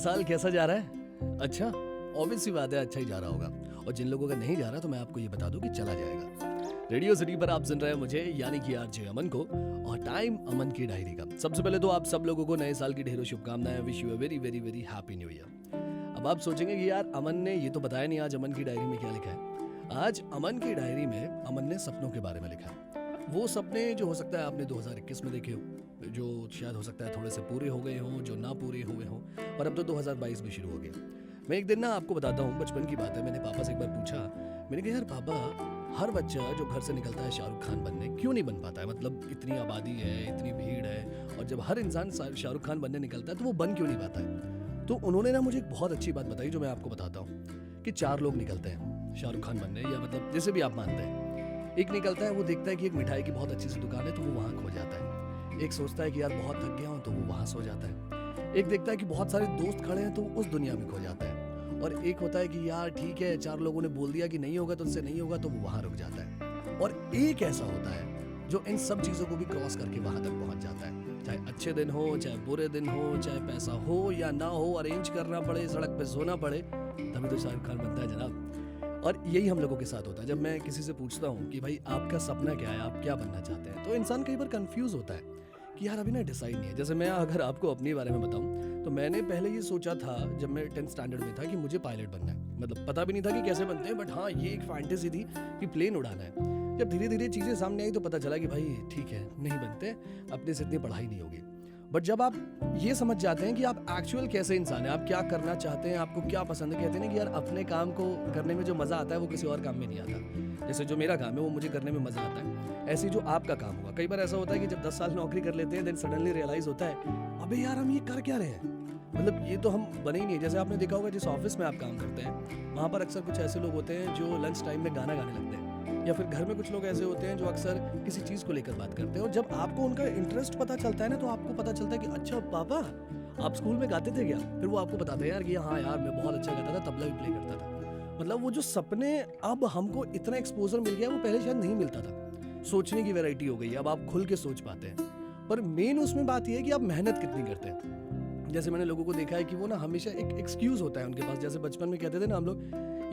साल कैसा जा रहा है? अच्छा, ऑब्वियस सी बात है, अच्छा ही जा रहा होगा। और जिन लोगों का नहीं जा रहा तो मैं आपको ये बता दूं कि चला जाएगा। रेडियो सिटी पर आप सुन रहे हैं मुझे, यानी कि आरजे अमन को, और टाइम अमन की डायरी का। सबसे पहले तो आप सब लोगों को नए साल की ढेरों शुभकामनाएं। Wish you a very very very happy new year. अब आप सोचेंगे कि यार अमन ने ये तो बताया नहीं आज अमन की डायरी में क्या लिखा है। आज अमन की डायरी में अमन ने सपनों के बारे में लिखा है। वो सपने जो हो सकता है आपने 2021 में देखे हो, जो शायद हो सकता है थोड़े से पूरे हो गए हों, जो ना पूरे हुए हों, और अब तो 2022 भी शुरू हो गया। मैं एक दिन ना आपको बताता हूँ, बचपन की बात है, मैंने पापा से एक बार पूछा, मैंने कहा यार पापा, हर बच्चा जो घर से निकलता है शाहरुख खान बनने, क्यों नहीं बन पाता है? मतलब इतनी आबादी है, इतनी भीड़ है, और जब हर इंसान शाहरुख खान बनने निकलता है तो वो बन क्यों नहीं पाता है? तो उन्होंने ना मुझे एक बहुत अच्छी बात बताई जो मैं आपको बताता हूँ, कि 4 लोग निकलते हैं शाहरुख खान बनने, या मतलब जैसे भी आप मानते हैं। एक निकलता है, वो देखता है कि एक मिठाई की बहुत अच्छी सी दुकान है तो वो वहाँ खो जाता है। एक सोचता है कि यार बहुत थक गया हूँ तो वो वहाँ सो जाता है। एक देखता है कि बहुत सारे दोस्त खड़े हैं तो वो उस दुनिया में खो जाता है। और एक होता है कि यार ठीक है, 4 लोगों ने बोल दिया कि नहीं होगा तो उनसे नहीं होगा, तो वो वहाँ रुक जाता है। और एक ऐसा होता है जो इन सब चीज़ों को भी क्रॉस करके वहाँ तक पहुँच जाता है। चाहे अच्छे दिन हो, चाहे बुरे दिन हो, चाहे पैसा हो या ना हो, अरेंज करना पड़े, सड़क पे सोना पड़े, तभी तो शाहरुख खान बनता है जनाब। और यही हम लोगों के साथ होता है। जब मैं किसी से पूछता हूँ कि भाई आपका सपना क्या है, आप क्या बनना चाहते हैं, तो इंसान कई बार कंफ्यूज होता है कि यार अभी ना डिसाइड नहीं है। जैसे मैं अगर आपको अपने बारे में बताऊं तो मैंने पहले ये सोचा था जब मैं 10th स्टैंडर्ड में था कि मुझे पायलट बनना है। मतलब पता भी नहीं था कि कैसे बनते हैं, बट हाँ ये एक फैंटेसी थी कि प्लेन उड़ाना है। जब धीरे धीरे चीज़ें सामने आई तो पता चला कि भाई ठीक है, नहीं बनते, अपने से इतनी पढ़ाई नहीं होगी। बट जब आप ये समझ जाते हैं कि आप एक्चुअल कैसे इंसान हैं, आप क्या करना चाहते हैं, आपको क्या पसंद है, कहते हैं कि यार अपने काम को करने में जो मज़ा आता है वो किसी और काम में नहीं आता। जैसे जो मेरा काम है वो मुझे करने में मज़ा आता है, ऐसे जो आपका काम होगा। कई बार ऐसा होता है कि जब 10 साल नौकरी कर लेते हैं, देन सडनली रियलाइज़ होता है अबे यार हम ये कर क्या रहे हैं, मतलब ये तो हम बने ही नहीं। जैसे आपने देखा होगा जिस ऑफिस में आप काम करते हैं वहाँ पर अक्सर कुछ ऐसे लोग होते हैं जो लंच टाइम में गाना गाने लगते हैं, या फिर घर में कुछ लोग ऐसे होते हैं जो अक्सर किसी चीज़ को लेकर बात करते हैं। और जब आपको उनका इंटरेस्ट पता चलता है ना, तो आपको पता चलता है कि अच्छा पापा आप स्कूल में गाते थे क्या? फिर वो आपको बताते हैं यार कि हाँ यार मैं बहुत अच्छा गाता था, तबला भी प्ले करता था। मतलब वो जो सपने अब हमको इतना एक्सपोजर मिल गया, वो पहले शायद नहीं मिलता था। सोचने की वैरायटी हो गई, अब आप खुल के सोच पाते हैं। पर मेन उसमें बात यह है कि आप मेहनत कितनी करते हैं। जैसे मैंने लोगों को देखा है कि वो ना हमेशा एक एक्सक्यूज़ होता है उनके पास। जैसे बचपन में कहते थे ना हम लोग,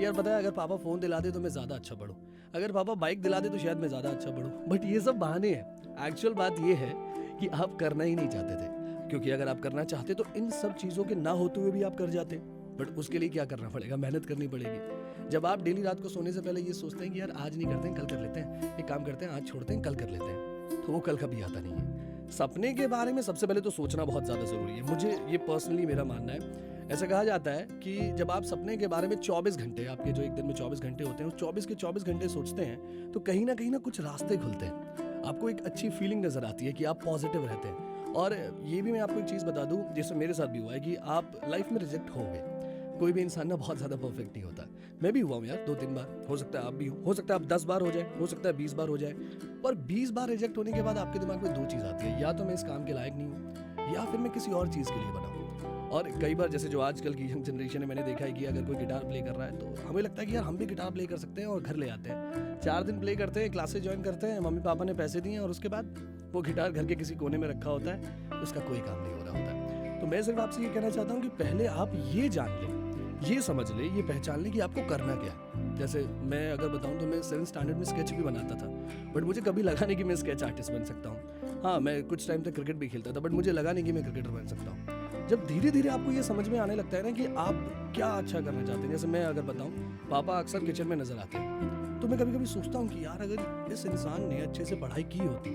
यार पता है अगर पापा फ़ोन दिला दे तो मैं ज़्यादा अच्छा पढ़ूँ, अगर पापा बाइक दिला दे तो शायद मैं ज़्यादा अच्छा पढ़ूँ। बट ये सब बहाने हैं। एक्चुअल बात ये है कि आप करना ही नहीं चाहते थे, क्योंकि अगर आप करना चाहते तो इन सब चीज़ों के ना होते हुए भी आप कर जाते। बट उसके लिए क्या करना पड़ेगा? मेहनत करनी पड़ेगी। जब आप डेली रात को सोने से पहले ये सोचते हैं कि यार आज नहीं करते हैं, कल कर लेते हैं, एक काम करते हैं आज छोड़ते हैं, कल कर लेते हैं, तो वो कल कभी आता नहीं है। सपने के बारे में सबसे पहले तो सोचना बहुत ज़्यादा ज़रूरी है। मुझे ये पर्सनली मेरा मानना है। ऐसा कहा जाता है कि जब आप सपने के बारे में 24 घंटे, आपके जो एक दिन में 24 घंटे होते हैं, उस 24 के 24 घंटे सोचते हैं तो कहीं ना कुछ रास्ते खुलते हैं। आपको एक अच्छी फीलिंग नज़र आती है कि आप पॉजिटिव रहते हैं। और ये भी मैं आपको एक चीज़ बता दूं, जैसे मेरे साथ भी हुआ है कि आप लाइफ में रिजेक्ट हो गए। कोई भी इंसान ना बहुत ज़्यादा परफेक्ट नहीं होता। मैं भी हुआ हूँ यार 2-3 बार, हो सकता है आप भी हो सकता है आप 10 बार हो जाए, हो सकता है 20 बार हो जाए। पर 20 बार रिजेक्ट होने के बाद आपके दिमाग में 2 चीज़ आती है, या तो मैं इस काम के लायक नहीं हूँ, या फिर मैं किसी और चीज़ के लिए बना हूँ। और कई बार जैसे जो आजकल की यंग जनरेशन है, मैंने देखा है कि अगर कोई गिटार प्ले कर रहा है तो हमें लगता है कि यार हम भी गिटार प्ले कर सकते हैं, और घर ले आते हैं, 4 दिन प्ले करते हैं, क्लासेस ज्वाइन करते हैं, मम्मी पापा ने पैसे दिए, और उसके बाद वो गिटार घर के किसी कोने में रखा होता है, उसका कोई काम नहीं हो रहा होता है। तो मैं सिर्फ आपसे ये कहना चाहता हूँ कि पहले आप ये जान लें, ये समझ ले, ये पहचान ले कि आपको करना क्या है। जैसे मैं अगर बताऊं तो मैं 7th स्टैंडर्ड में स्केच भी बनाता था, बट मुझे कभी लगा नहीं कि मैं स्केच आर्टिस्ट बन सकता हूँ। हाँ, मैं कुछ टाइम तक क्रिकेट भी खेलता था, बट मुझे लगा नहीं कि मैं क्रिकेटर बन सकता हूँ। जब धीरे धीरे आपको ये समझ में आने लगता है ना कि आप क्या अच्छा करना चाहते हैं। जैसे मैं अगर बताऊँ, पापा अक्सर किचन में नजर आते हैं, तो मैं कभी कभी सोचता हूँ कि यार अगर इस इंसान ने अच्छे से पढ़ाई की होती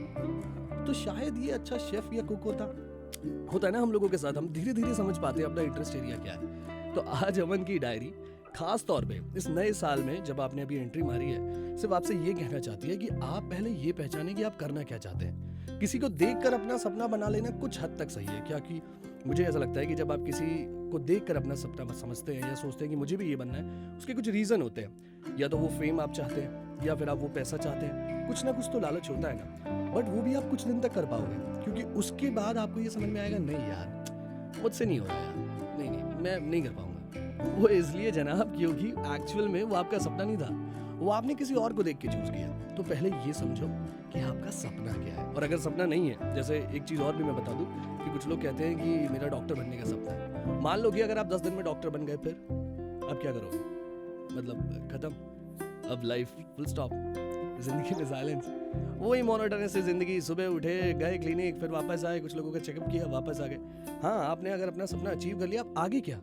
तो शायद ये अच्छा शेफ या कुक होता है ना। हम लोगों के साथ हम धीरे धीरे समझ पाते हैं अपना इंटरेस्ट एरिया क्या है। तो आज अमन की डायरी खास तौर पे इस नए साल में जब आपने अभी एंट्री मारी है, सिर्फ आपसे ये कहना चाहती है कि आप पहले ये पहचानें कि आप करना क्या चाहते हैं। किसी को देखकर अपना सपना बना लेना कुछ हद तक सही है, क्या कि मुझे ऐसा लगता है कि जब आप किसी को देखकर अपना सपना समझते हैं या सोचते हैं कि मुझे भी ये बनना है, उसके कुछ रीज़न होते हैं। या तो वो फेम आप चाहते हैं, या फिर आप वो पैसा चाहते हैं, कुछ ना कुछ तो लालच होता है ना। बट वो भी आप कुछ दिन तक कर पाओगे, क्योंकि उसके बाद आपको ये समझ में आएगा नहीं यार मुझसे नहीं हो रहा यार, नहीं मैं नहीं कर पाऊंगा। वो इसलिए जनाब क्योंकि एक्चुअल में वो आपका सपना नहीं था, वो आपने किसी और को देख के चूज किया। तो पहले ये समझो कि आपका सपना क्या है। और अगर सपना नहीं है, जैसे एक चीज़ और भी मैं बता दूं कि कुछ लोग कहते हैं कि मेरा डॉक्टर बनने का सपना है। मान लो कि अगर आप 10 दिन में डॉक्टर बन गए, फिर अब क्या करोगे? मतलब खत्म, अब लाइफ फुल स्टॉप, जिंदगी में साइलेंस, वही मोनोटोनस से जिंदगी। सुबह उठे, गए क्लिनिक, फिर वापस आए, कुछ लोगों का चेकअप किया, वापस आ गए। हाँ, आपने अगर अपना सपना अचीव कर लिया, अब आगे क्या?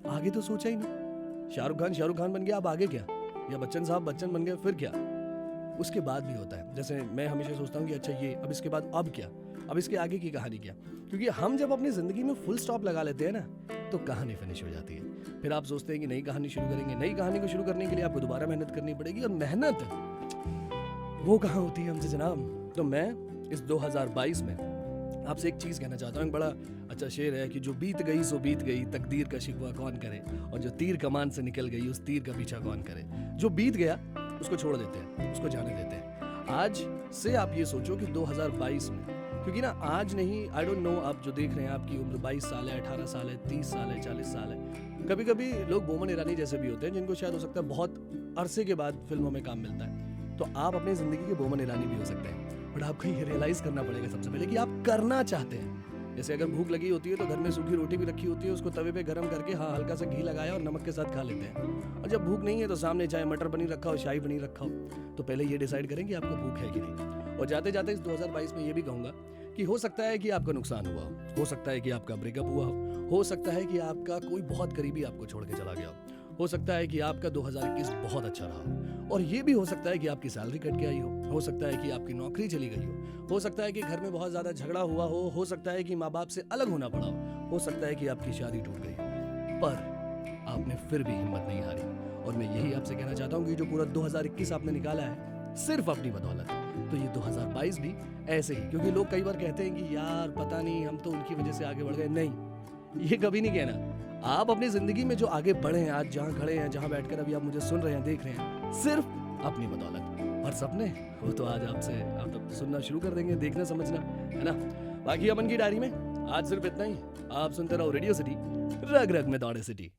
आगे तो सोचा ही नहीं। शाहरुख खान बन गया, अब आगे क्या? या बच्चन साहब बच्चन बन गए, फिर क्या? उसके बाद भी होता है। जैसे मैं हमेशा सोचता हूँ कि अच्छा ये, अब इसके बाद अब क्या, अब इसके आगे की कहानी क्या? क्योंकि हम जब अपनी जिंदगी में फुल स्टॉप लगा लेते हैं ना, तो कहानी फिनिश हो जाती है। फिर आप सोचते हैं कि नई कहानी शुरू करेंगे। नई कहानी को शुरू करने के लिए आपको दोबारा मेहनत करनी पड़ेगी, और मेहनत वो कहाँ होती है हमसे जनाब। तो मैं इस 2022 में आपसे एक चीज़ कहना चाहता हूँ। एक बड़ा अच्छा शेर है कि जो बीत गई सो बीत गई, तकदीर का शिकवा कौन करे, और जो तीर कमान से निकल गई उस तीर का पीछा कौन करे। जो बीत गया उसको छोड़ देते हैं, उसको जाने देते हैं। आज से आप ये सोचो कि 2022 में, क्योंकि ना आज नहीं, आई डोंट नो, आप जो देख रहे हैं आपकी उम्र 22 साल है, 18 साल है, 30 साल है, 40 साल है। कभी कभी लोग बोमन ईरानी जैसे भी होते हैं जिनको शायद हो सकता है बहुत अरसे के बाद फिल्मों में काम मिलता है। तो आप अपनी जिंदगी के बोमन ईरानी भी हो सकते हैं। बट आपको ये रियलाइज करना पड़ेगा सबसे पहले कि आप करना चाहते हैं। जैसे अगर भूख लगी होती है तो घर में सूखी रोटी भी रखी होती है, उसको तवे पे गर्म करके हाँ हल्का सा घी लगाया और नमक के साथ खा लेते हैं। और जब भूख नहीं है तो सामने चाहे मटर पनीर रखा हो, शाही पनीर रखा हो, तो पहले ये डिसाइड करें कि आपको भूख है कि नहीं। और जाते जाते इस 2022 में ये भी कहूँगा कि हो सकता है कि आपका नुकसान हुआ हो सकता है कि आपका ब्रेकअप हुआ हो सकता है कि आपका कोई बहुत करीबी आपको छोड़ के चला गया हो सकता है कि आपका 2021 बहुत अच्छा रहा, और ये भी हो सकता है कि आपकी सैलरी कट के आई हो सकता है कि आपकी नौकरी चली गई हो सकता है कि घर में बहुत ज्यादा झगड़ा हुआ हो सकता है कि माँ बाप से अलग होना पड़ा हो सकता है कि आपकी शादी टूट गई हो, पर आपने फिर भी हिम्मत नहीं हारी। और मैं यही आपसे कहना चाहता हूँ कि जो पूरा 2021 आपने निकाला है सिर्फ अपनी बदौलत, तो ये 2022 भी ऐसे ही। क्योंकि लोग कई बार कहते हैं कि यार पता नहीं हम तो उनकी वजह से आगे बढ़ गए। नहीं, ये कभी नहीं कहना। आप अपनी जिंदगी में जो आगे बढ़े हैं, आज जहाँ खड़े हैं, जहाँ बैठकर अभी आप मुझे सुन रहे हैं, देख रहे हैं, सिर्फ अपनी बदौलत। और सपने वो तो आज आपसे आप तब सुनना शुरू कर देंगे, देखना समझना, है ना। बाकी अमन की डायरी में आज सिर्फ इतना ही। आप सुनते रहो रेडियो सिटी, रग रग में दौड़े सिटी।